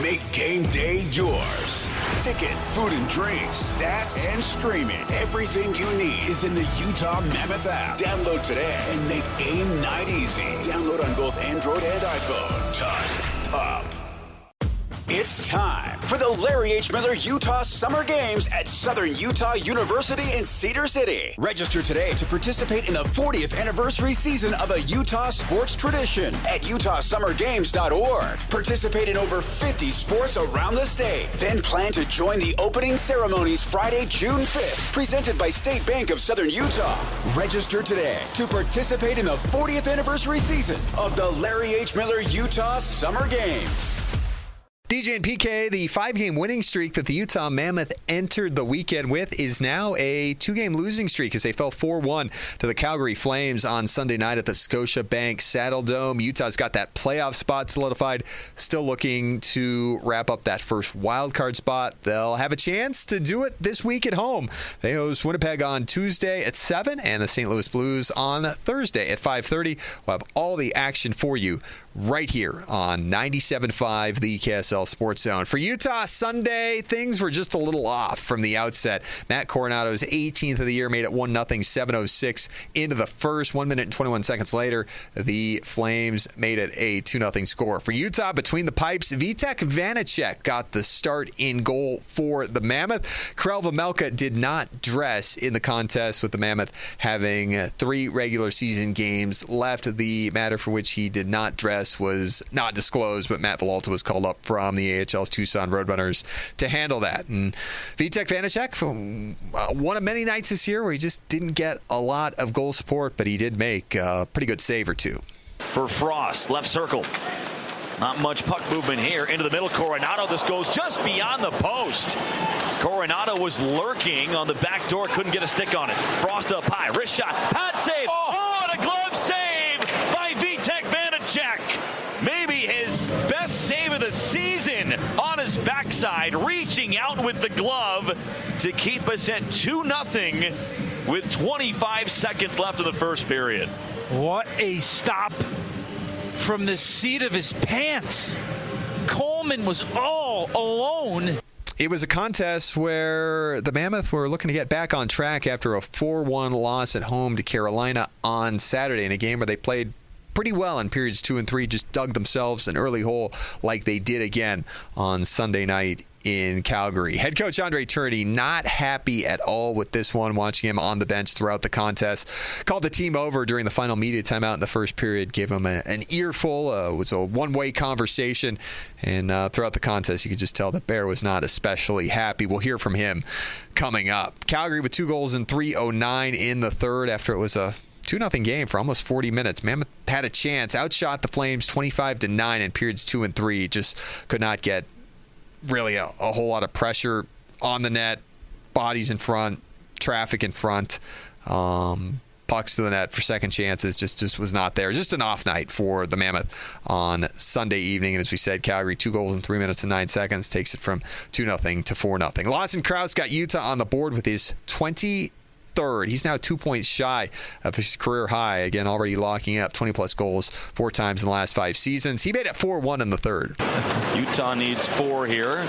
Make game day yours. Tickets, food and drinks, stats, and streaming. Everything you need is in the Utah Mammoth app. Download today and make game night easy. Download on both Android and iPhone. Tusk Top. It's time for the Larry H. Miller Utah Summer Games at Southern Utah University in Cedar City. Register today to participate in the 40th anniversary season of a Utah sports tradition at utahsummergames.org. Participate in over 50 sports around the state. Then plan to join the opening ceremonies Friday, June 5th, presented by State Bank of Southern Utah. Register today to participate in the 40th anniversary season of the Larry H. Miller Utah Summer Games. DJ and PK, the 5-game winning streak that the Utah Mammoth entered the weekend with is now a 2-game losing streak as they fell 4-1 to the Calgary Flames on Sunday night at the Scotiabank Saddledome. Utah's got that playoff spot solidified, still looking to wrap up that first wildcard spot. They'll have a chance to do it this week at home. They host Winnipeg on Tuesday at 7 and the St. Louis Blues on Thursday at 5:30. We'll have all the action for you right here on 97.5, the KSL Sports Zone. For Utah, Sunday, things were just a little off from the outset. Matt Coronado's 18th of the year made it 1-0, 7:06 into the first. 1 minute and 21 seconds later, the Flames made it a 2-0 score. For Utah, between the pipes, Vitek Vanacek got the start in goal for the Mammoth. Karel Vejmelka did not dress in the contest, with the Mammoth having 3 regular season games left. The matter for which he did not dress was not disclosed, but Matt Villalta was called up from the AHL's Tucson Roadrunners to handle that. And Vitek Vanacek, one of many nights this year where he just didn't get a lot of goal support, but he did make a pretty good save or two. For Frost, left circle. Not much puck movement here. Into the middle, Coronado. This goes just beyond the post. Coronado was lurking on the back door, couldn't get a stick on it. Frost up high, wrist shot, pad save. Oh, and a glove save by Vitek Vanacek. Maybe his best save of the season on his backside, reaching out with the glove to keep us at 2-0 with 25 seconds left in the first period. What a stop from the seat of his pants. Coleman was all alone. It was a contest where the Mammoth were looking to get back on track after a 4-1 loss at home to Carolina on Saturday, in a game where they played pretty well in periods 2 and 3, just dug themselves an early hole like they did again on Sunday night in Calgary. Head coach Andre Tourigny not happy at all with this one, watching him on the bench throughout the contest. Called the team over during the final media timeout in the first period, gave him an earful. It was a one-way conversation, and throughout the contest you could just tell that Bear was not especially happy. We'll hear from him coming up. Calgary with 2 goals in 3:09 in the third after it was a 2-0 game for almost 40 minutes. Mammoth had a chance, outshot the Flames 25-9 in periods 2 and 3. Just could not get really a whole lot of pressure on the net, bodies in front, traffic in front, pucks to the net for second chances. Just was not there. Just an off night for the Mammoth on Sunday evening. And as we said, Calgary 2 goals in 3 minutes and 9 seconds takes it from 2-0 to 4-0. Lawson Krause got Utah on the board with his 23rd. He's now 2 points shy of his career high. Again, already locking up 20-plus goals 4 times in the last 5 seasons. He made it 4-1 in the third. Utah needs 4 here.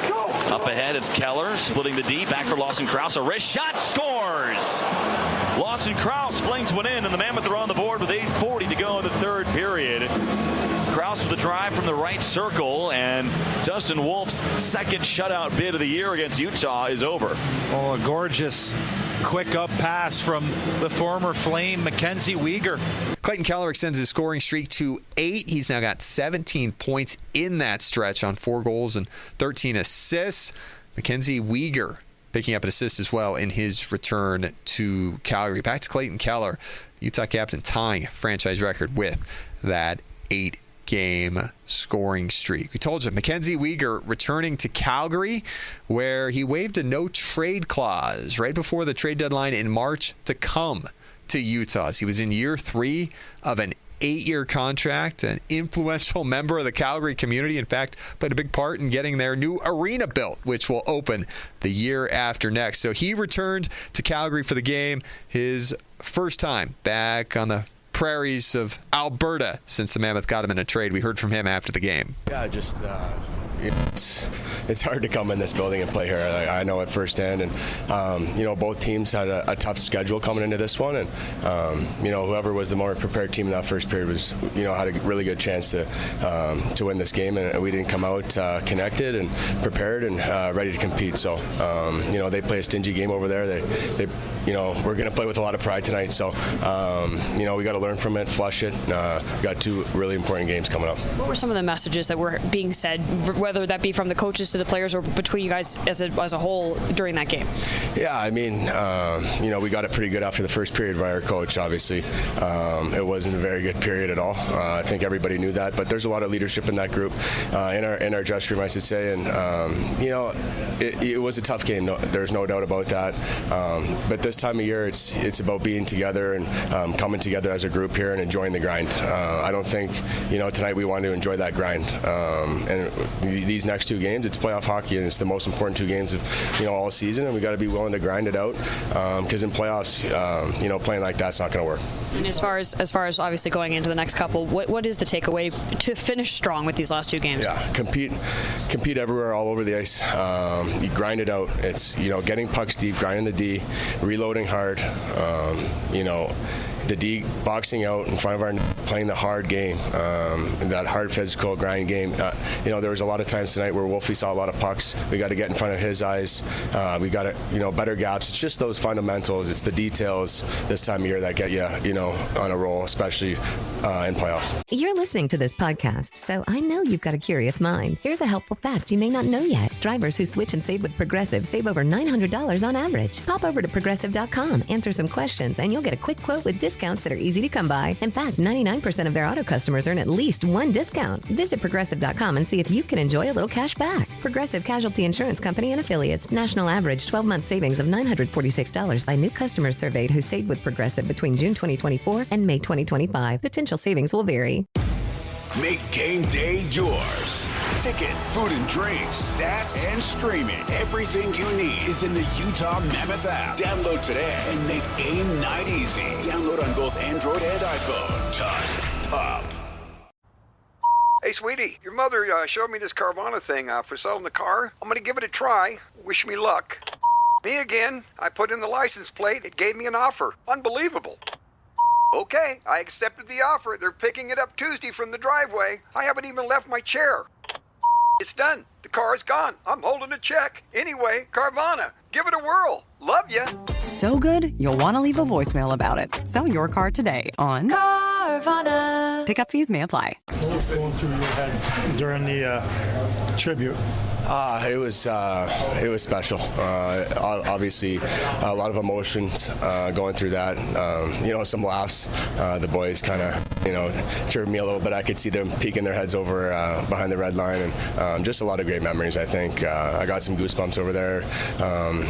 Up ahead, it's Keller splitting the D. Back for Lawson Krause. A wrist shot, scores! Lawson Krause flings one in, and the Mammoth are on the board with 8:40 to go in the third period. Krause with the drive from the right circle, and Dustin Wolf's second shutout bid of the year against Utah is over. Oh, a gorgeous quick up pass from the former Flame, Mackenzie Weegar. Clayton Keller extends his scoring streak to 8. He's now got 17 points in that stretch on 4 goals and 13 assists. Mackenzie Weegar picking up an assist as well in his return to Calgary. Back to Clayton Keller, Utah captain, tying franchise record with that 8-game scoring streak. We told you, Mackenzie Weegar returning to Calgary, where he waived a no-trade clause right before the trade deadline in March to come to Utah. He was in year 3 of an 8-year contract, an influential member of the Calgary community. In fact, played a big part in getting their new arena built, which will open the year after next. So he returned to Calgary for the game, his first time back on the prairies of Alberta since the Mammoth got him in a trade. We heard from him after the game. Yeah, just it's hard to come in this building and play here. I know it firsthand, and both teams had a tough schedule coming into this one, and whoever was the more prepared team in that first period was had a really good chance to win this game, and we didn't come out connected and prepared and ready to compete. So they play a stingy game over there. They we're going to play with a lot of pride tonight, so we got to learn from it, flush it. We got 2 really important games coming up. What were some of the messages that were being said, whether that be from the coaches to the players or between you guys as a whole during that game? Yeah, I mean, we got it pretty good after the first period by our coach, obviously. It wasn't a very good period at all. I think everybody knew that, but there's a lot of leadership in that group, in our dressing room, I should say, and it was a tough game. There's no doubt about that. But this time of year, it's about being together and coming together as a group here and enjoying the grind. I don't think tonight we wanted to enjoy that grind. And these next 2 games, it's playoff hockey, and it's the most important 2 games of all season, and we got to be willing to grind it out because in playoffs, playing like that's not going to work. And as far as obviously going into the next couple, what is the takeaway to finish strong with these last 2 games? Yeah, compete everywhere, all over the ice. You grind it out. It's getting pucks deep, grinding the D, reloading hard. The D boxing out in front of our playing the hard game, that hard physical grind game. There was a lot of times tonight where Wolfie saw a lot of pucks. We got to get in front of his eyes. We got to better gaps. It's just those fundamentals. It's the details this time of year that get you on a roll, especially in playoffs. You're listening to this podcast, so I know you've got a curious mind. Here's a helpful fact you may not know yet. Drivers who switch and save with Progressive save over $900 on average. Pop over to Progressive.com, answer some questions, and you'll get a quick quote with discounts that are easy to come by. In fact, 99% of their auto customers earn at least 1 discount. Visit Progressive.com and see if you can enjoy a little cash back. Progressive Casualty Insurance Company and Affiliates. National average 12-month savings of $946 by new customers surveyed who saved with Progressive between June 2024 and May 2025. Potential savings will vary. Make game day yours. Tickets, food and drinks, stats, and streaming. Everything you need is in the Utah Mammoth app. Download today and make game night easy. Download on both Android and iPhone. Tusk Top. Hey, sweetie, your mother showed me this Carvana thing for selling the car. I'm going to give it a try. Wish me luck. Me again. I put in the license plate. It gave me an offer. Unbelievable. Okay, I accepted the offer. They're picking it up Tuesday from the driveway. I haven't even left my chair. It's done. The car's gone. I'm holding a check. Anyway, Carvana, give it a whirl. Love ya. So good, you'll want to leave a voicemail about it. Sell your car today on Carvana. Pickup fees may apply. What was going through your head during the tribute? It was special. Obviously, a lot of emotions going through that. Some laughs. The boys kind of, chirped me a little bit. I could see them peeking their heads over behind the red line, and just a lot of great memories. I think I got some goosebumps over there.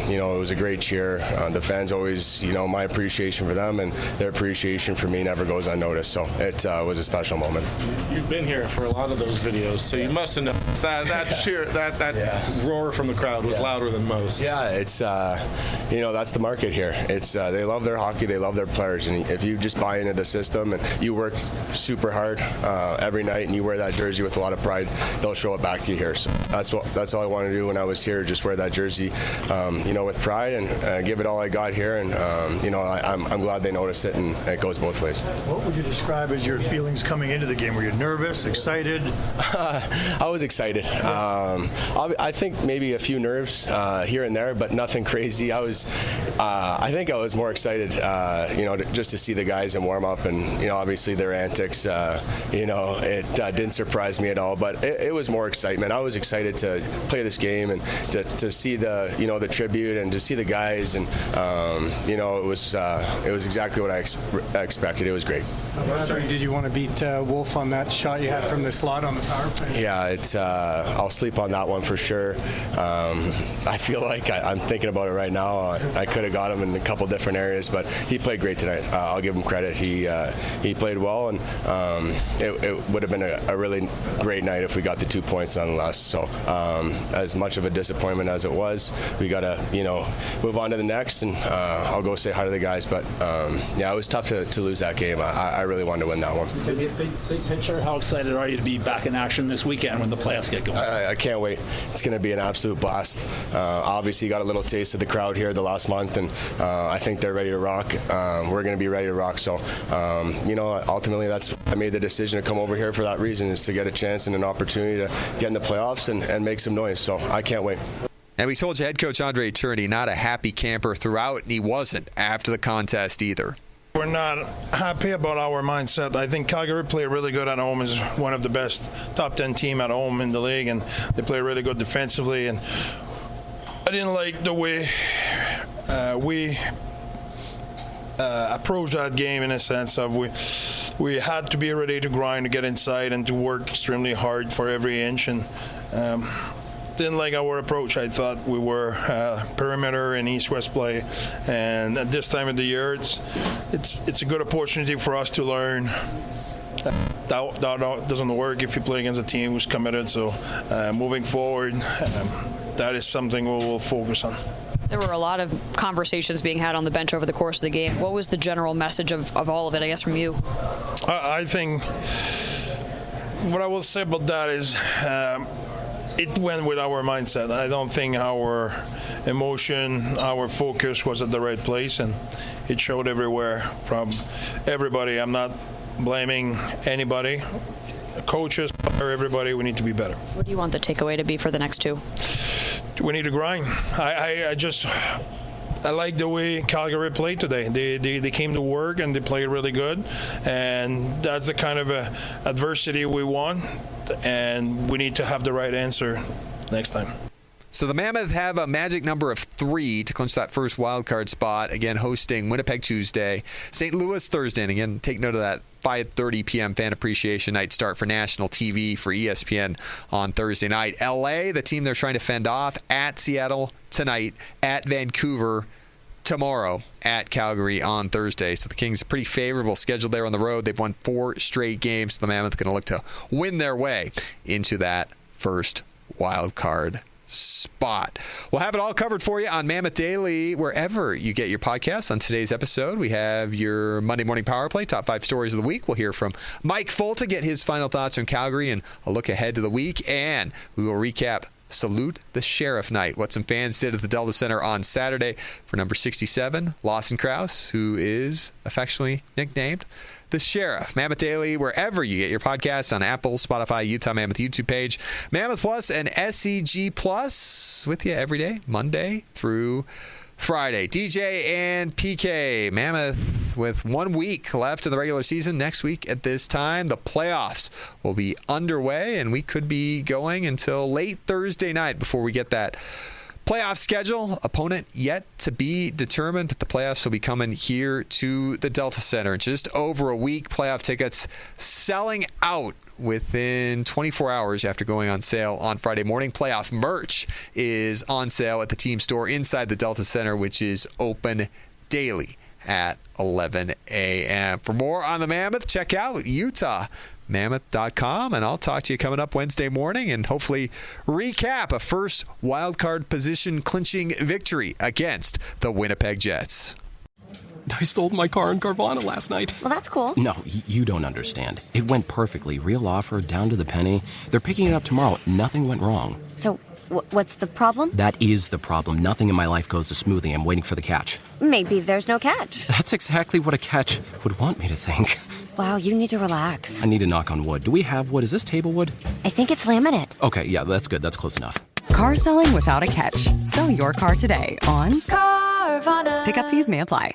It was a great cheer. The fans always, my appreciation for them and their appreciation for me never goes unnoticed. So it was a special moment. You've been here for a lot of those videos, so you must have noticed that cheer, that roar from the crowd was louder than most. Yeah, it's that's the market here. It's they love their hockey, they love their players, and if you just buy into the system and you work super hard every night and you wear that jersey with a lot of pride, they'll show it back to you here. So that's all I wanted to do when I was here, just wear that jersey, with pride and give it all I got here. And I'm glad they noticed it, and it goes both ways. What would you describe as your feelings coming into the game? Were you nervous, excited? I was excited. I think maybe a few nerves here and there, but nothing crazy. I think I was more excited, just to see the guys and warm up, and obviously their antics. It didn't surprise me at all, but it was more excitement. I was excited to play this game and to see the tribute and to see the guys, and it was exactly what I expected. It was great. Did you want to beat Wolf on that shot you had from the slot on the power play? Yeah, I'll sleep on that one for sure. I feel like I'm thinking about it right now. I could have got him in a couple different areas, but he played great tonight. I'll give him credit. He played well, well, and it would have been a really great night if we got the 2 points nonetheless. So as much of a disappointment as it was, we got to move on to the next, and I'll go say hi to the guys. But yeah, it was tough to lose that game. I really wanted to win that one. Big picture, how excited are you to be back in action this weekend when the playoffs get going? I can't wait. It's going to be an absolute blast. Obviously, got a little taste of the crowd here the last month, and I think they're ready to rock. We're going to be ready to rock. So, ultimately, I made the decision to come over here for that reason, is to get a chance and an opportunity to get in the playoffs and make some noise. So I can't wait. And we told you head coach Andre Turney not a happy camper throughout, and he wasn't after the contest either. We're not happy about our mindset. I think Calgary played really good at home, is one of the best top 10 team at home in the league, and they play really good defensively. And I didn't like the way we approached that game, in a sense of we had to be ready to grind, to get inside, and to work extremely hard for every inch. And didn't like our approach. I thought we were perimeter and east-west play, and at this time of the year, it's a good opportunity for us to learn. That doesn't work if you play against a team who's committed. So moving forward, that is something we will focus on. There were a lot of conversations being had on the bench over the course of the game. What was the general message of all of it, I guess, from you? I think what I will say about that is it went with our mindset. I don't think our emotion, our focus was at the right place, and it showed everywhere from everybody. I'm not blaming anybody. Coaches, everybody, we need to be better. What do you want the takeaway to be for the next two? We need to grind. I like the way Calgary played today. They came to work and they played really good, and that's the kind of adversity we want, and we need to have the right answer next time. So the Mammoth have a magic number of 3 to clinch that first wild card spot. Again, hosting Winnipeg Tuesday, St. Louis Thursday. And again, take note of that 5:30 p.m. Fan Appreciation Night start for national TV for ESPN on Thursday night. LA, the team they're trying to fend off, at Seattle tonight, at Vancouver tomorrow, at Calgary on Thursday. So the Kings a pretty favorable schedule there on the road. They've won 4 straight games. So the Mammoth going to look to win their way into that first wild card spot. We'll have it all covered for you on Mammoth Daily, wherever you get your podcasts. On today's episode, we have your Monday Morning Power Play, top 5 stories of the week. We'll hear from Mike Folta, get his final thoughts on Calgary and a look ahead to the week. And we will recap Salute the Sheriff Night, what some fans did at the Delta Center on Saturday for number 67, Lawson Krause, who is affectionately nicknamed the Sheriff. Mammoth Daily, wherever you get your podcasts, on Apple, Spotify, Utah Mammoth YouTube page, Mammoth Plus, and SEG Plus, with you every day, Monday through Friday. DJ and PK, Mammoth with 1 week left in the regular season. Next week at this time, the playoffs will be underway, and we could be going until late Thursday night before we get that playoff schedule. Opponent yet to be determined, but the playoffs will be coming here to the Delta Center in just over a week. Playoff tickets selling out within 24 hours after going on sale on Friday morning. Playoff merch is on sale at the team store inside the Delta Center, which is open daily at 11 a.m. For more on the Mammoth, check out UtahMammoth.com, and I'll talk to you coming up Wednesday morning and hopefully recap a first wildcard position clinching victory against the Winnipeg Jets. I sold my car in Carvana last night. Well, that's cool. No, you don't understand. It went perfectly. Real offer, down to the penny. They're picking it up tomorrow. Nothing went wrong. So, what's the problem? That is the problem. Nothing in my life goes as smoothly. I'm waiting for the catch. Maybe there's no catch. That's exactly what a catch would want me to think. Wow, you need to relax. I need to knock on wood. Do we have wood? Is this table wood? I think it's laminate. Okay, yeah, that's good. That's close enough. Car selling without a catch. Sell your car today on Carvana. Pickup fees may apply.